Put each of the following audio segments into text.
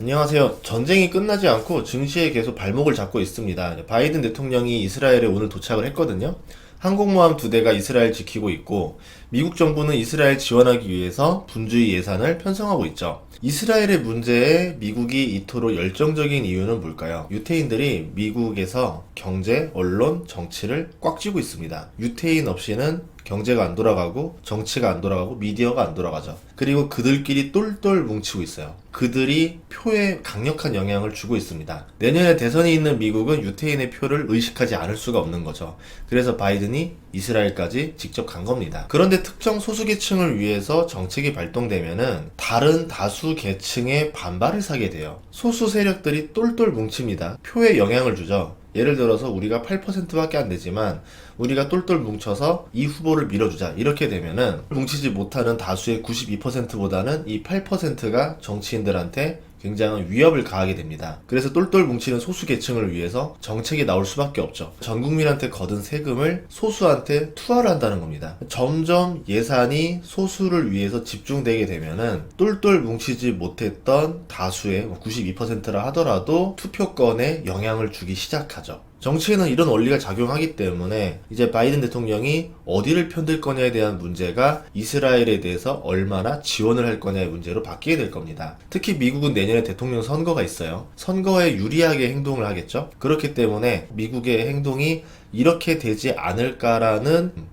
안녕하세요. 전쟁이 끝나지 않고 증시에 계속 발목을 잡고 있습니다. 바이든 대통령이 이스라엘에 오늘 도착을 했거든요. 항공모함 2대가 이스라엘 지키고 있고, 미국 정부는 이스라엘 지원하기 위해서 분주히 예산을 편성하고 있죠. 이스라엘의 문제에 미국이 이토록 열정적인 이유는 뭘까요? 유태인들이 미국에서 경제, 언론, 정치를 꽉 쥐고 있습니다. 유태인 없이는 경제가 안 돌아가고 정치가 안 돌아가고 미디어가 안 돌아가죠. 그리고 그들끼리 똘똘 뭉치고 있어요. 그들이 표에 강력한 영향을 주고 있습니다. 내년에 대선이 있는 미국은 유태인의 표를 의식하지 않을 수가 없는 거죠. 그래서 바이든이 이스라엘까지 직접 간 겁니다. 그런데 특정 소수 계층을 위해서 정책이 발동되면은 다른 다수 계층의 반발을 사게 돼요. 소수 세력들이 똘똘 뭉칩니다. 표에 영향을 주죠. 예를 들어서 우리가 8%밖에 안 되지만 우리가 똘똘 뭉쳐서 이 후보를 밀어주자 이렇게 되면은 뭉치지 못하는 다수의 92%보다는 이 8%가 정치인들한테 굉장한 위협을 가하게 됩니다. 그래서 똘똘 뭉치는 소수 계층을 위해서 정책이 나올 수밖에 없죠. 전 국민한테 거둔 세금을 소수한테 투하를 한다는 겁니다. 점점 예산이 소수를 위해서 집중되게 되면은 똘똘 뭉치지 못했던 다수의 92%라 하더라도 투표권에 영향을 주기 시작하죠. 정치에는 이런 원리가 작용하기 때문에 이제 바이든 대통령이 어디를 편들 거냐에 대한 문제가 이스라엘에 대해서 얼마나 지원을 할 거냐의 문제로 바뀌게 될 겁니다. 특히 미국은 내년에 대통령 선거가 있어요. 선거에 유리하게 행동을 하겠죠. 그렇기 때문에 미국의 행동이 이렇게 되지 않을까라는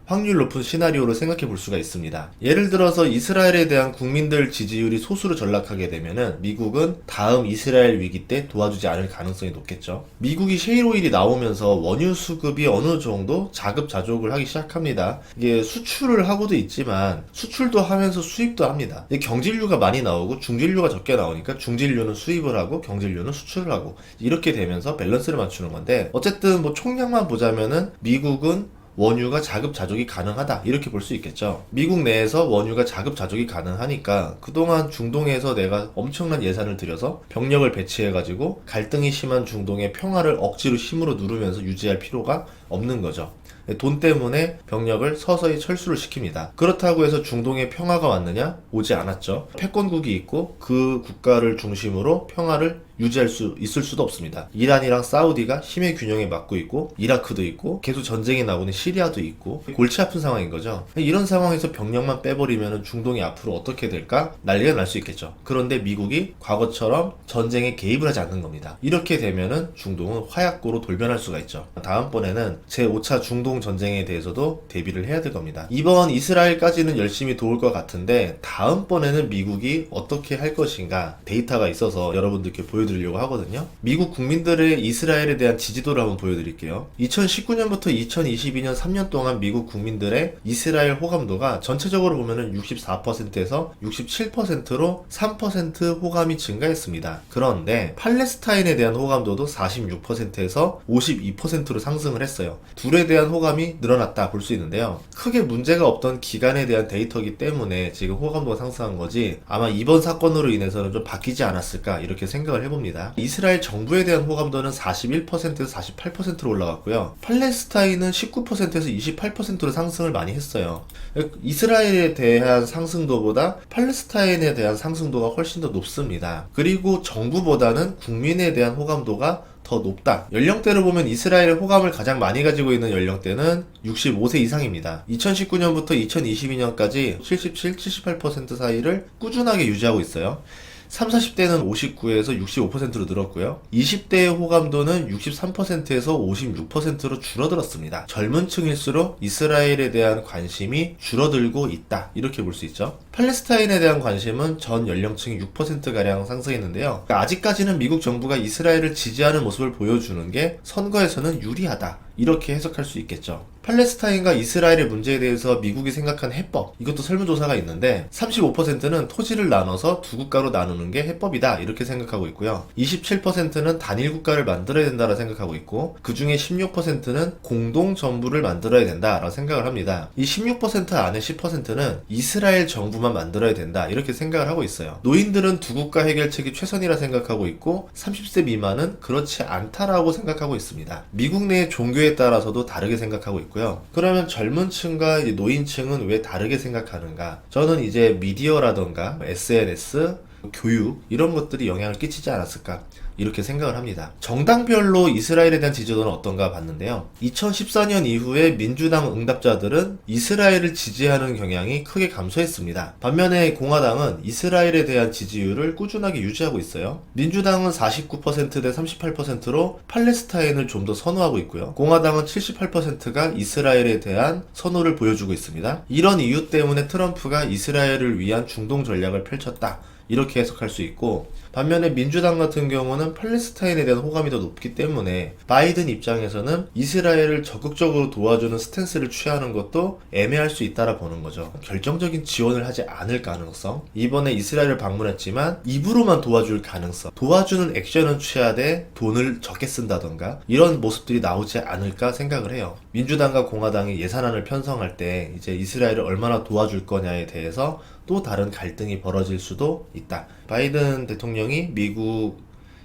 확률 높은 시나리오를 생각해 볼 수가 있습니다. 예를 들어서 이스라엘에 대한 국민들 지지율이 소수로 전락하게 되면은 미국은 다음 이스라엘 위기 때 도와주지 않을 가능성이 높겠죠. 미국이 셰일오일이 나오면서 원유 수급이 어느 정도 자급자족을 하기 시작합니다. 이게 수출을 하고도 있지만 수출도 하면서 수입도 합니다. 경질류가 많이 나오고 중질류가 적게 나오니까 중질류는 수입을 하고 경질류는 수출을 하고 이렇게 되면서 밸런스를 맞추는 건데, 어쨌든 뭐 총량만 보자면은 미국은 원유가 자급자족이 가능하다 이렇게 볼 수 있겠죠. 미국 내에서 원유가 자급자족이 가능하니까 그동안 중동에서 내가 엄청난 예산을 들여서 병력을 배치해가지고 갈등이 심한 중동의 평화를 억지로 힘으로 누르면서 유지할 필요가 없는 거죠. 돈 때문에 병력을 서서히 철수를 시킵니다. 그렇다고 해서 중동에 평화가 왔느냐? 오지 않았죠. 패권국이 있고 그 국가를 중심으로 평화를 유지할 수 있을 수도 없습니다. 이란이랑 사우디가 힘의 균형에 맞고 있고, 이라크도 있고, 계속 전쟁이 나고 있는 시리아도 있고, 골치 아픈 상황인 거죠. 이런 상황에서 병력만 빼버리면 중동이 앞으로 어떻게 될까? 난리가 날 수 있겠죠. 그런데 미국이 과거처럼 전쟁에 개입을 하지 않는 겁니다. 이렇게 되면은 중동은 화약고로 돌변할 수가 있죠. 다음번에는 제5차 중동 전쟁에 대해서도 대비를 해야 될 겁니다. 이번 이스라엘까지는 열심히 도울 것 같은데 다음번에는 미국이 어떻게 할 것인가 데이터가 있어서 여러분들께 보여드리려고 하거든요. 미국 국민들의 이스라엘에 대한 지지도를 한번 보여드릴게요. 2019년부터 2022년 3년 동안 미국 국민들의 이스라엘 호감도가 전체적으로 보면은 64%에서 67%로 3% 호감이 증가했습니다. 그런데 팔레스타인에 대한 호감도도 46%에서 52%로 상승을 했어요. 둘에 대한 호감이 늘어났다 볼 수 있는데요. 크게 문제가 없던 기간에 대한 데이터이기 때문에 지금 호감도가 상승한 거지, 아마 이번 사건으로 인해서는 좀 바뀌지 않았을까 이렇게 생각을 해봅니다. 이스라엘 정부에 대한 호감도는 41%에서 48%로 올라갔고요. 팔레스타인은 19%에서 28%로 상승을 많이 했어요. 이스라엘에 대한 상승도보다 팔레스타인에 대한 상승도가 훨씬 더 높습니다. 그리고 정부보다는 국민에 대한 호감도가 더 높다. 연령대로 보면 이스라엘의 호감을 가장 많이 가지고 있는 연령대는 65세 이상입니다. 2019년부터 2022년까지 77, 78% 사이를 꾸준하게 유지하고 있어요. 30, 40대는 59에서 65%로 늘었고요. 20대의 호감도는 63%에서 56%로 줄어들었습니다. 젊은 층일수록 이스라엘에 대한 관심이 줄어들고 있다. 이렇게 볼 수 있죠. 팔레스타인에 대한 관심은 전 연령층이 6%가량 상승했는데요. 아직까지는 미국 정부가 이스라엘을 지지하는 모습을 보여주는 게 선거에서는 유리하다. 이렇게 해석할 수 있겠죠. 팔레스타인과 이스라엘의 문제에 대해서 미국이 생각한 해법, 이것도 설문조사가 있는데 35%는 토지를 나눠서 두 국가로 나누는 게 해법이다 이렇게 생각하고 있고요. 27%는 단일 국가를 만들어야 된다고 생각하고 있고, 그 중에 16%는 공동정부를 만들어야 된다라고 생각을 합니다. 이 16% 안에 10%는 이스라엘 정부만 만들어야 된다 이렇게 생각을 하고 있어요. 노인들은 두 국가 해결책이 최선이라 생각하고 있고, 30세 미만은 그렇지 않다라고 생각하고 있습니다. 미국 내의 종교에 따라서도 다르게 생각하고 있고요. 그러면 젊은 층과 노인층은 왜 다르게 생각하는가? 저는 이제 미디어라던가 SNS, 교육 이런 것들이 영향을 끼치지 않았을까 이렇게 생각을 합니다. 정당별로 이스라엘에 대한 지지도는 어떤가 봤는데요. 2014년 이후에 민주당 응답자들은 이스라엘을 지지하는 경향이 크게 감소했습니다. 반면에 공화당은 이스라엘에 대한 지지율을 꾸준하게 유지하고 있어요. 민주당은 49%대 38%로 팔레스타인을 좀 더 선호하고 있고요. 공화당은 78%가 이스라엘에 대한 선호를 보여주고 있습니다. 이런 이유 때문에 트럼프가 이스라엘을 위한 중동 전략을 펼쳤다, 이렇게 해석할 수 있고, 반면에 민주당 같은 경우는 팔레스타인에 대한 호감이 더 높기 때문에 바이든 입장에서는 이스라엘을 적극적으로 도와주는 스탠스를 취하는 것도 애매할 수 있다라 보는 거죠. 결정적인 지원을 하지 않을 가능성, 이번에 이스라엘을 방문했지만 입으로만 도와줄 가능성, 도와주는 액션은 취하되 돈을 적게 쓴다던가 이런 모습들이 나오지 않을까 생각을 해요. 민주당과 공화당이 예산안을 편성할 때 이제 이스라엘을 얼마나 도와줄 거냐에 대해서 또 다른 갈등이 벌어질 수도 있다. 바이든 대통령이 미국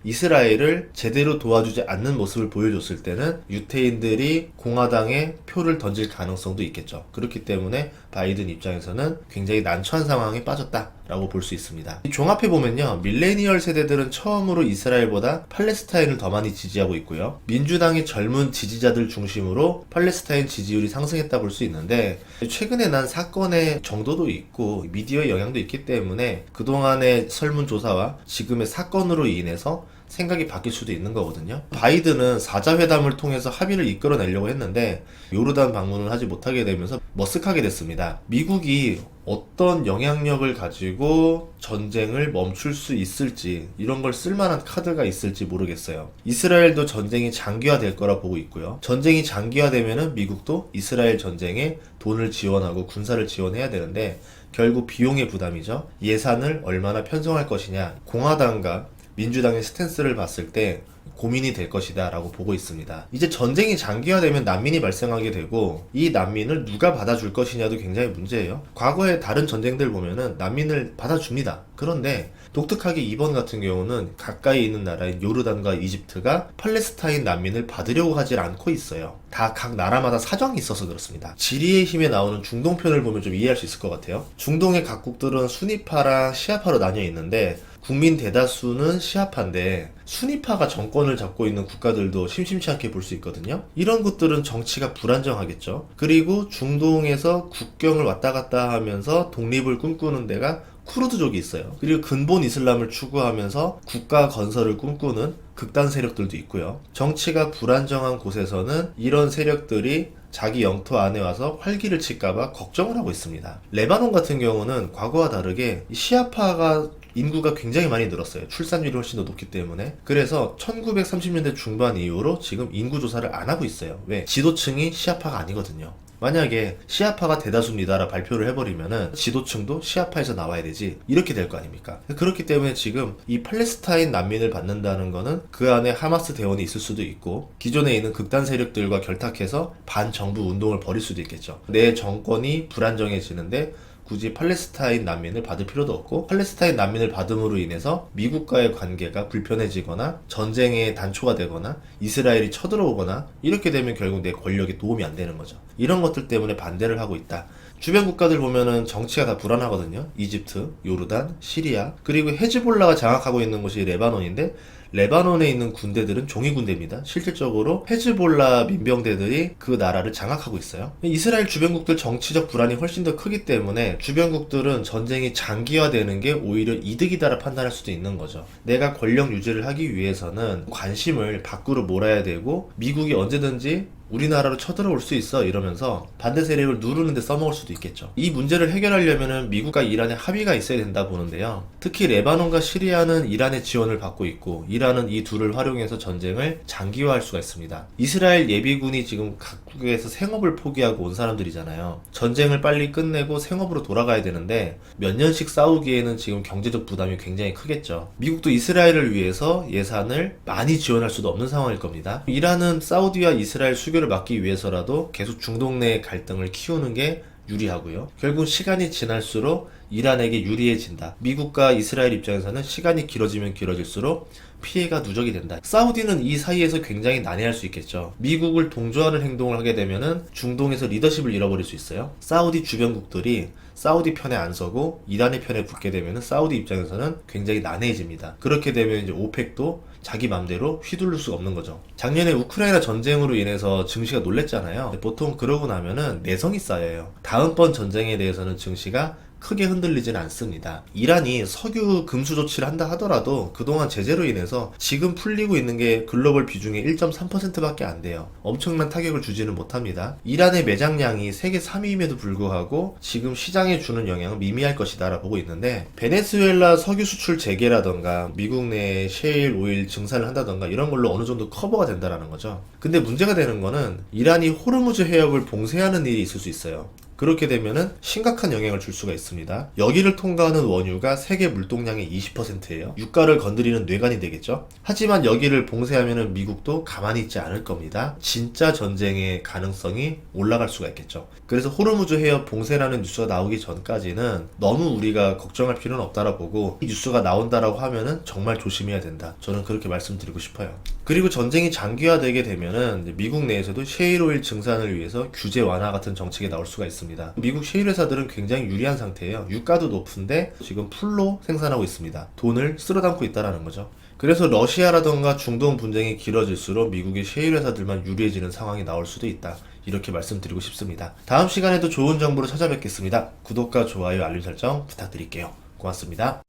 이스라엘을 제대로 도와주지 않는 모습을 보여줬을 때는 유태인들이 공화당에 표를 던질 가능성도 있겠죠. 그렇기 때문에 바이든 입장에서는 굉장히 난처한 상황에 빠졌다라고 볼 수 있습니다. 종합해보면요, 밀레니얼 세대들은 처음으로 이스라엘보다 팔레스타인을 더 많이 지지하고 있고요. 민주당의 젊은 지지자들 중심으로 팔레스타인 지지율이 상승했다 볼 수 있는데, 최근에 난 사건의 정도도 있고 미디어의 영향도 있기 때문에 그동안의 설문조사와 지금의 사건으로 인해서 생각이 바뀔 수도 있는 거거든요. 바이든은 4자회담을 통해서 합의를 이끌어내려고 했는데 요르단 방문을 하지 못하게 되면서 머쓱하게 됐습니다. 미국이 어떤 영향력을 가지고 전쟁을 멈출 수 있을지, 이런 걸 쓸만한 카드가 있을지 모르겠어요. 이스라엘도 전쟁이 장기화될 거라 보고 있고요. 전쟁이 장기화되면은 미국도 이스라엘 전쟁에 돈을 지원하고 군사를 지원해야 되는데 결국 비용의 부담이죠. 예산을 얼마나 편성할 것이냐, 공화당과 민주당의 스탠스를 봤을 때 고민이 될 것이다 라고 보고 있습니다. 이제 전쟁이 장기화되면 난민이 발생하게 되고 이 난민을 누가 받아줄 것이냐도 굉장히 문제예요. 과거에 다른 전쟁들 보면은 난민을 받아줍니다. 그런데 독특하게 이번 같은 경우는 가까이 있는 나라인 요르단과 이집트가 팔레스타인 난민을 받으려고 하질 않고 있어요. 다 각 나라마다 사정이 있어서 그렇습니다. 지리의 힘에 나오는 중동편을 보면 좀 이해할 수 있을 것 같아요. 중동의 각국들은 수니파랑 시아파로 나뉘어 있는데 국민 대다수는 시아파인데 수니파가 정권을 잡고 있는 국가들도 심심치 않게 볼 수 있거든요. 이런 것들은 정치가 불안정하겠죠. 그리고 중동에서 국경을 왔다 갔다 하면서 독립을 꿈꾸는 데가 쿠르드족이 있어요. 그리고 근본 이슬람을 추구하면서 국가 건설을 꿈꾸는 극단 세력들도 있고요. 정치가 불안정한 곳에서는 이런 세력들이 자기 영토 안에 와서 활기를 칠까봐 걱정을 하고 있습니다. 레바논 같은 경우는 과거와 다르게 시아파가 인구가 굉장히 많이 늘었어요. 출산율이 훨씬 더 높기 때문에. 그래서 1930년대 중반 이후로 지금 인구 조사를 안 하고 있어요. 왜? 지도층이 시아파가 아니거든요. 만약에 시아파가 대다수입니다라 발표를 해버리면은 지도층도 시아파에서 나와야 되지, 이렇게 될 거 아닙니까? 그렇기 때문에 지금 이 팔레스타인 난민을 받는다는 거는 그 안에 하마스 대원이 있을 수도 있고 기존에 있는 극단 세력들과 결탁해서 반정부 운동을 벌일 수도 있겠죠. 내 정권이 불안정해지는데 굳이 팔레스타인 난민을 받을 필요도 없고, 팔레스타인 난민을 받음으로 인해서 미국과의 관계가 불편해지거나 전쟁의 단초가 되거나 이스라엘이 쳐들어오거나 이렇게 되면 결국 내 권력에 도움이 안 되는 거죠. 이런 것들 때문에 반대를 하고 있다. 주변 국가들 보면은 정치가 다 불안하거든요. 이집트, 요르단, 시리아, 그리고 헤즈볼라가 장악하고 있는 곳이 레바논인데 레바논에 있는 군대들은 종이 군대입니다. 실질적으로 헤즈볼라 민병대들이 그 나라를 장악하고 있어요. 이스라엘 주변국들 정치적 불안이 훨씬 더 크기 때문에 주변국들은 전쟁이 장기화되는 게 오히려 이득이다라 판단할 수도 있는 거죠. 내가 권력 유지를 하기 위해서는 관심을 밖으로 몰아야 되고 미국이 언제든지 우리나라로 쳐들어올 수 있어 이러면서 반대 세력을 누르는 데 써먹을 수도 있겠죠. 이 문제를 해결하려면 미국과 이란의 합의가 있어야 된다 보는데요. 특히 레바논과 시리아는 이란의 지원을 받고 있고 이란은 이 둘을 활용해서 전쟁을 장기화할 수가 있습니다. 이스라엘 예비군이 지금 각국에서 생업을 포기하고 온 사람들이잖아요. 전쟁을 빨리 끝내고 생업으로 돌아가야 되는데 몇 년씩 싸우기에는 지금 경제적 부담이 굉장히 크겠죠. 미국도 이스라엘을 위해서 예산을 많이 지원할 수도 없는 상황일 겁니다. 이란은 사우디와 이스라엘 수교를 막기 위해서라도 계속 중동 내 갈등을 키우는 게 유리하고요. 결국 시간이 지날수록 이란에게 유리해진다. 미국과 이스라엘 입장에서는 시간이 길어지면 길어질수록 피해가 누적이 된다. 사우디는 이 사이에서 굉장히 난해할 수 있겠죠. 미국을 동조하는 행동을 하게 되면은 중동에서 리더십을 잃어버릴 수 있어요. 사우디 주변국들이 사우디 편에 안 서고 이란의 편에 붙게 되면 사우디 입장에서는 굉장히 난해해집니다. 그렇게 되면 이제 오펙도 자기 맘대로 휘둘릴 수가 없는 거죠. 작년에 우크라이나 전쟁으로 인해서 증시가 놀랬잖아요. 보통 그러고 나면은 내성이 쌓여요. 다음번 전쟁에 대해서는 증시가 크게 흔들리진 않습니다. 이란이 석유 금수 조치를 한다 하더라도 그동안 제재로 인해서 지금 풀리고 있는 게 글로벌 비중의 1.3%밖에 안 돼요. 엄청난 타격을 주지는 못합니다. 이란의 매장량이 세계 3위임에도 불구하고 지금 시장에 주는 영향은 미미할 것이다 라고 보고 있는데, 베네수엘라 석유 수출 재개라던가 미국 내 셰일 오일 증산을 한다던가 이런 걸로 어느 정도 커버가 된다라는 거죠. 근데 문제가 되는 거는 이란이 호르무즈 해협을 봉쇄하는 일이 있을 수 있어요. 그렇게 되면은 심각한 영향을 줄 수가 있습니다. 여기를 통과하는 원유가 세계 물동량의 20%예요. 유가를 건드리는 뇌관이 되겠죠. 하지만 여기를 봉쇄하면은 미국도 가만히 있지 않을 겁니다. 진짜 전쟁의 가능성이 올라갈 수가 있겠죠. 그래서 호르무즈 해협 봉쇄라는 뉴스가 나오기 전까지는 너무 우리가 걱정할 필요는 없다라 보고, 이 뉴스가 나온다라고 하면은 정말 조심해야 된다. 저는 그렇게 말씀드리고 싶어요. 그리고 전쟁이 장기화되게 되면은 미국 내에서도 셰일오일 증산을 위해서 규제 완화 같은 정책이 나올 수가 있습니다. 미국 셰일 회사들은 굉장히 유리한 상태예요. 유가도 높은데 지금 풀로 생산하고 있습니다. 돈을 쓸어 담고 있다라는 거죠. 그래서 러시아라던가 중동 분쟁이 길어질수록 미국의 셰일 회사들만 유리해지는 상황이 나올 수도 있다. 이렇게 말씀드리고 싶습니다. 다음 시간에도 좋은 정보로 찾아뵙겠습니다. 구독과 좋아요, 알림 설정 부탁드릴게요. 고맙습니다.